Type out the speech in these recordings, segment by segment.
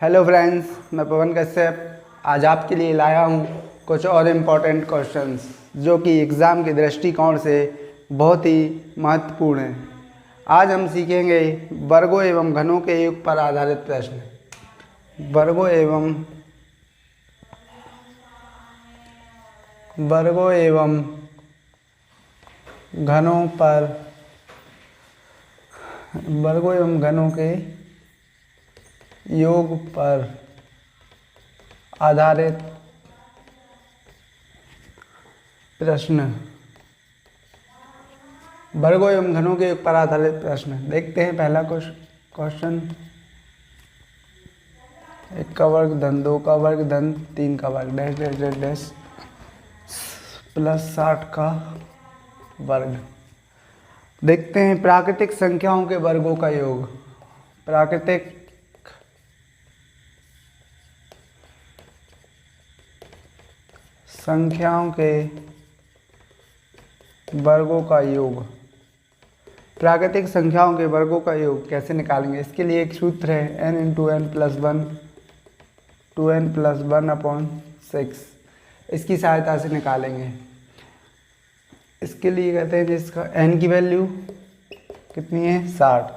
Hello friends, मैं पवन कश्यप आज आपके लिए लाया हूँ कुछ और इम्पोर्टेंट क्वेश्चंस जो कि एग्ज़ाम के दृष्टिकोण से बहुत ही महत्वपूर्ण हैं। आज हम सीखेंगे वर्गों एवं घनों के योग पर आधारित प्रश्न। वर्गों एवं घनों के योग पर आधारित प्रश्न। वर्गों एवं घनों के योग पर आधारित प्रश्न देखते हैं। पहला क्वेश्चन, 1 का वर्ग धन 2 का वर्ग धन 3 का वर्ग dash dash dash dash plus 60 का वर्ग। देखते हैं प्राकृतिक संख्याओं के वर्गों का योग। प्राकृतिक संख्याओं के वर्गों का योग। प्राकृतिक संख्याओं के वर्गों का योग कैसे निकालेंगे? इसके लिए एक सूत्र है, n into n plus one 2n plus 1/6। इसकी सहायता से निकालेंगे। इसके लिए कहते हैं जिसका n की वैल्यू कितनी है 60।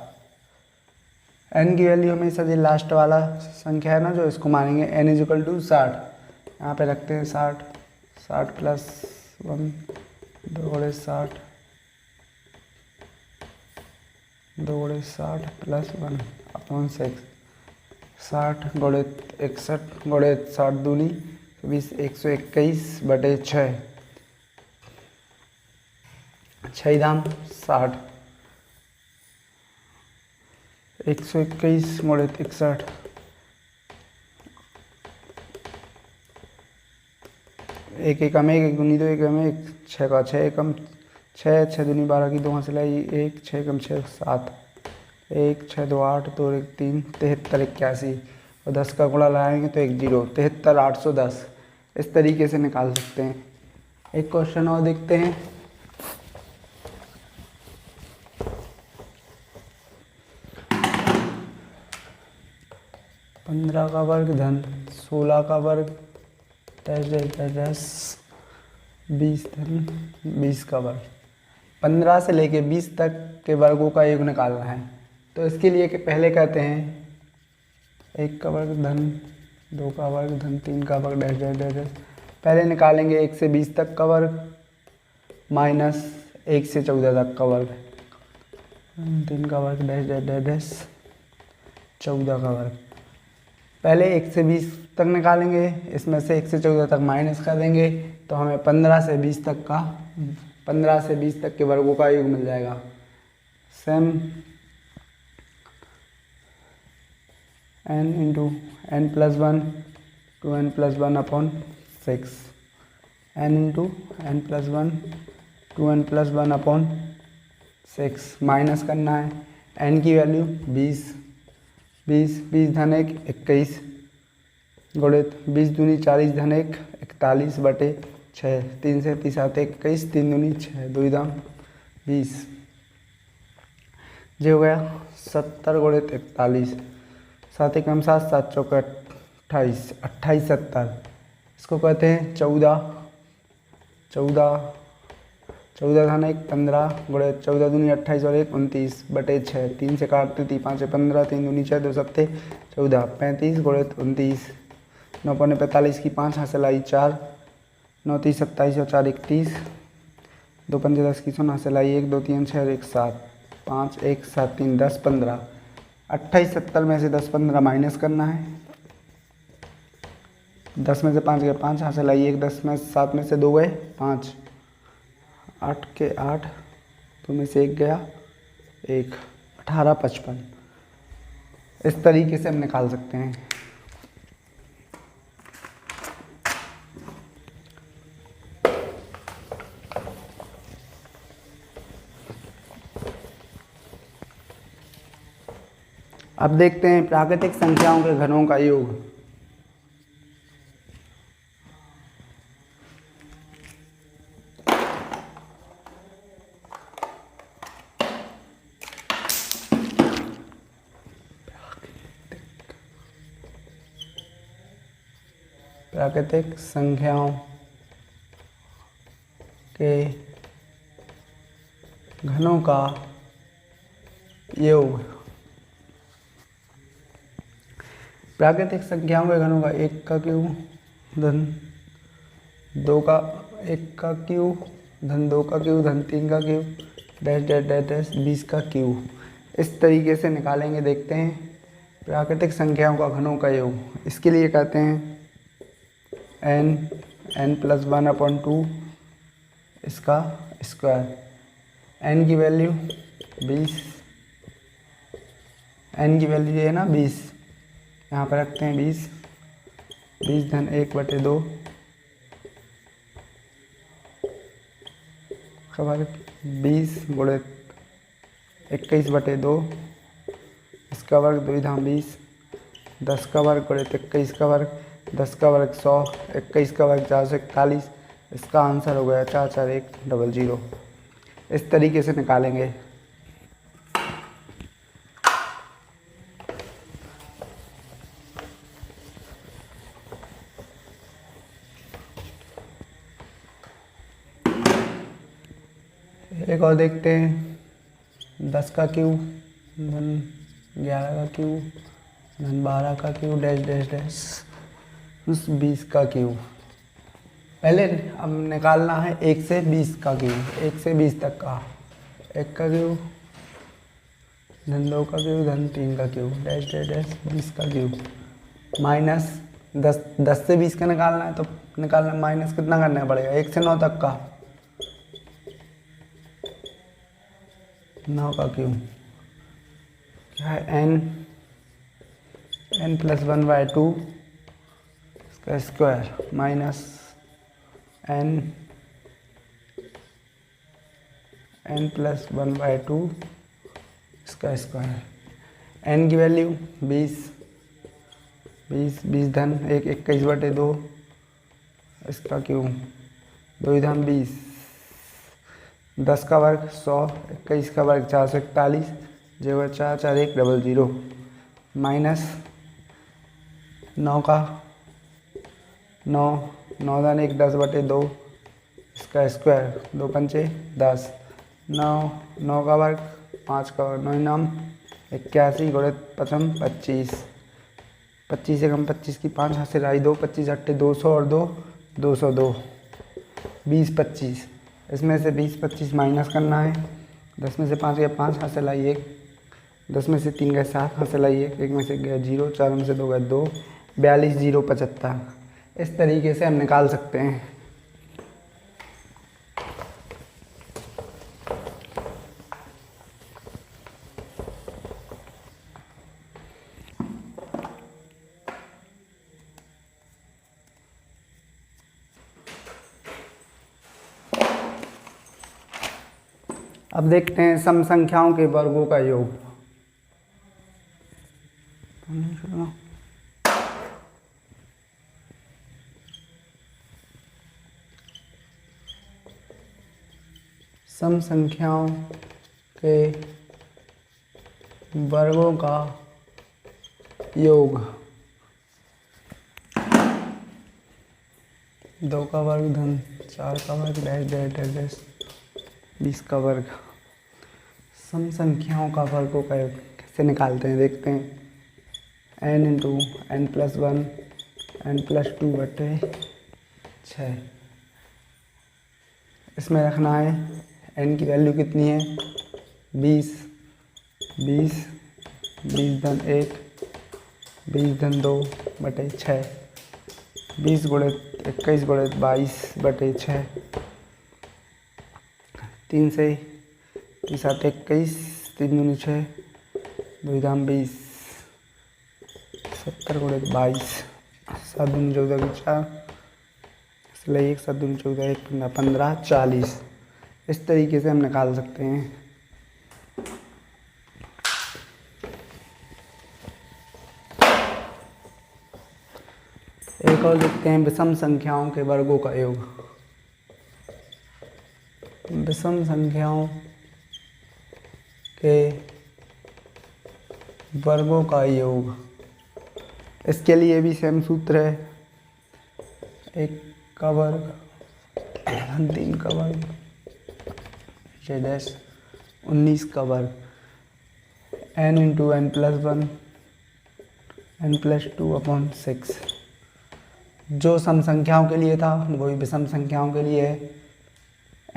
n की वैल्यू हमेशा जो लास्ट वाला संख्या है ना, जो इसको मानेंगे n इजिकल टू 60। यहाँ पे रखते हैं 60 प्लस 1 2 60 प्लस 1/6। 60 गुणित 61 गुणित 60 दूनी 20 121/6 6 दाम 60 121 गुणित 61 एक एकम 1 दूनी 2 एकम 1 6 का 6 एकम 6 दूनी 12 की 2 सिलाई 1 6 एकम 6 7 1 6 2 8 2 1 3 73 81 और 10 का गुणा लगाएंगे तो 1 0 73 810। इस तरीके से निकाल सकते हैं। एक क्वेश्चन और देखते हैं। पंद्रह का वर्ग धन 16 का वर्ग डैश डैश डैश डैश 20 धन 20 का वर्ग। 15 से लेके 20 तक के वर्गों का योग निकालना है। तो इसके लिए पहले कहते हैं 1 का वर्ग धन 2 का वर्ग धन 3 का वर्ग डैश डैश डैश डैश। पहले निकालेंगे 1 से 20 तक का वर्ग माइनस 1 से 14 तक का वर्ग 3 का वर्ग डैश डैश डैश डैश 14 का वर्ग। पहले 1 से 20 तक निकालेंगे, इसमें से 1 से 14 तक माइनस कर देंगे तो हमें 15 से 20 तक के वर्गों का योग मिल जाएगा। Same n into n plus 1 2n plus 1/6 n into n plus 1 2n plus 1/6 minus करना है। n की वैल्यू 20 धन 1 21 गुणित 20 दूनी 40 धन 1 41/6 3 से 30 आते 21 3 दूनी 6 2 दाम 20 जो हो गया 70 गुणित 41 7 एकम 7 7 चौक 28 28 70। इसको कहते हैं 14 धन 1 15 गुणित 14 दूनी 28 और 1 29/6 3 से काटते 3 5 15 3 दूनी 6 2 7 14 35 गुणित 29 9 पौने 45 की 5 हासिल आई 4 9 30 27 और 4 31 2 5 10 की 0 हासिल आई 1 2 3 6 1 7 5 1 7 3 10 15 28 70 में से 10 15 माइनस करना है। 10 में से 5 गए 5 हासिल आई 1 10 में 7 में से 2 गए 5 8 के 8 2 में से 1 गया 1 18 55। इस तरीके से हम निकाल सकते हैं। अब देखते हैं प्राकृतिक संख्याओं के घनों का योग। प्राकृतिक संख्याओं के घनों का योग। प्राकृतिक संख्याओं के घनों का 1 का क्यूब धन 2 का 1 का क्यूब धन 2 का क्यूब धन 3 का cube dash dash dash dash 20 का क्यूब। इस तरीके से निकालेंगे। देखते हैं प्राकृतिक संख्याओं का घनों का योग। इसके लिए कहते हैं n+1/2 इसका स्क्वायर। n की वैल्यू 20, n की वैल्यू ये है ना 20, यहाँ पर रखते हैं 20 धन 1/2 का वर्ग 20 गुणे 21/2 इसका वर्ग 2 धाम 20 10 का वर्ग गुणे 21 का वर्ग 10 का वर्ग 100 21 का वर्ग 441। इसका आंसर हो गया 44100। इस तरीके से निकालेंगे। एक और देखते हैं 10 का क्यूब धन 11 का क्यूब धन 12 का क्यूब डैश डैश डैश 20 का क्यूब। पहले अब निकालना है 1 से 20 का क्यूब, 1 से 20 तक का। 1 का क्यूब धन 2 का क्यूब धन 3 का क्यूब डैश डैश डैश 20 का क्यूब माइनस 10 से 20 का निकालना है तो निकालना माइनस कितना करना पड़ेगा 1 से 9 तक का 9 का क्यूब क्या है n+1/2 इसका स्क्वायर माइनस n+1/2 इसका स्क्वायर। n की वैल्यू 20 धन 21/2 इसका क्यूब 2 धाम 20 10 का वर्ग 100 21 का वर्ग 441 जेवर 44100 माइनस 9 का 9 धन 1 10/2 इसका स्क्वायर 2 पंचे 10 9 का वर्ग 5 का वर्ग 9 नाम 81 गुणित 25 25 से कम 25 की 5 हासिल आई 2 25 8 200 और 2 202 20 25। इसमें से 20 25 माइनस करना है। 10 में से 5 गया 5 हासिल आई 1 10 में से 3 गए 7 हासिल आई 1 में से गया 0 4 में से 2 गए 2 42 0 75। इस तरीके से हम निकाल सकते हैं। अब देखते हैं सम संख्याओं के वर्गों का योग। सम संख्याओं के वर्गों का योग 2 का वर्ग धन 4 का वर्ग डैश डैश डैश डैश 20 का वर्ग। सम संख्याओं का वर्गों का योग कैसे निकालते हैं देखते हैं। n × n+1 n+2/6 इसमें रखना है n की वैल्यू कितनी है 20 धन 1 20 धन 2/6 20 गुणित 21 गुणित 22/6 3 से 7 21 3 दूनी 6 2 धाम 20 70 गुणित 22 7 दूनी 14 की 4 इसलिए 1 7 दूनी 14 1 15 40। इस तरीके से हम निकाल सकते हैं। एक और देखते हैं विषम संख्याओं के वर्गों का योग। विषम संख्याओं के वर्गों का योग इसके लिए भी सेम सूत्र है। 1 का वर्ग 3 का वर्ग ये डैश 19 का वर्ग n into n plus 1 n plus 2 upon 6। जो सम संख्याओं के लिए था वही विषम संख्याओं के लिए है।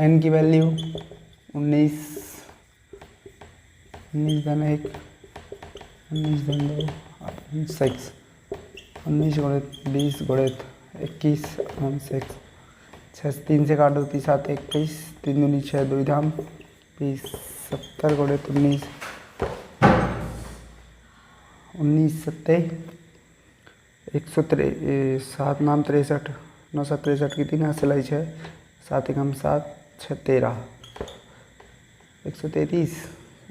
n की वैल्यू 19 धन 1 19 धन 2 अपॉन 6 19 गुणित 20 गुणित 21 अपॉन 6 6 3 से काट दो 3 7 21 3 दूनी 6 2 धाम 20 70 गुणित 19 19 सत्ते 107 नाम 63 9 7 63 की 3 सिलाई 6 7 एकम 7 6 13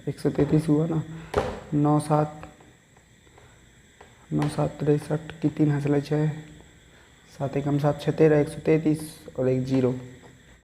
133 हुआ ना 9 7 63 की 3 सिलाई 6 7 एकम 7 6 13 133 और 1 0।